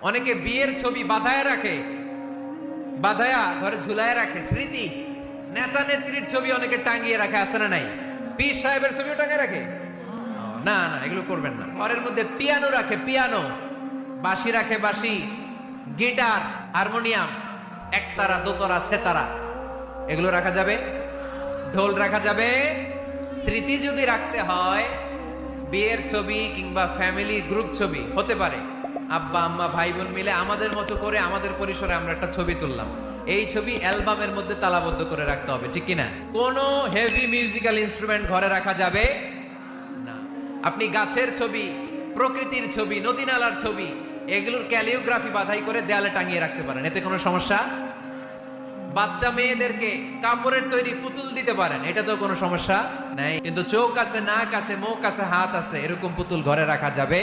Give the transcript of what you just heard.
অনেকে বিয়ের ছবি বাঁধায় রাখে, বাঁধায়া ঘরে ঝুলায় রাখে, স্মৃতি। নেতা নেত্রীর ছবি অনেকে টাঙিয়ে রাখে, আছে না নাই? পীর সাহেবের ছবিও টাঙিয়ে রাখে। না না, এগুলো করবেন না। ঘরের মধ্যে পিয়ানো রাখে, পিয়ানো, বাঁশি রাখে, বাঁশি, গিটার, হারমোনিয়াম, একতারা, দোতারা, সেতারা, এগুলো রাখা যাবে? ঢোল রাখা যাবে? স্মৃতি যদি রাখতে হয়, বিয়ের ছবি কিংবা ফ্যামিলি গ্রুপ ছবি হতে পারে, আব্বা আম্মা ভাই বোন মিলে আমাদের মতো করে আমাদের পরিসরে আমরা একটা ছবি তুললাম, এই ছবি অ্যালবামের মধ্যে তালাবদ্ধ করে রাখতে হবে, ঠিক কিনা? কোনো হেভি মিউজিক্যাল ইনস্ট্রুমেন্ট ঘরে রাখা যাবে না। আপনি গাছের ছবি, প্রকৃতির ছবি, নদী নালার ছবি, এগুলোর ক্যালিওগ্রাফি বাধাই করে দেয়ালে টাঙিয়ে রাখতে পারেন, এতে কোনো সমস্যা। বাচ্চা মেয়েদেরকে কাপড়ের তৈরি পুতুল দিতে পারেন, এটা তো কোনো সমস্যা নাই। কিন্তু চোখ আছে, নাক আছে, মুখ আছে, হাত আছে, এরকম পুতুল ঘরে রাখা যাবে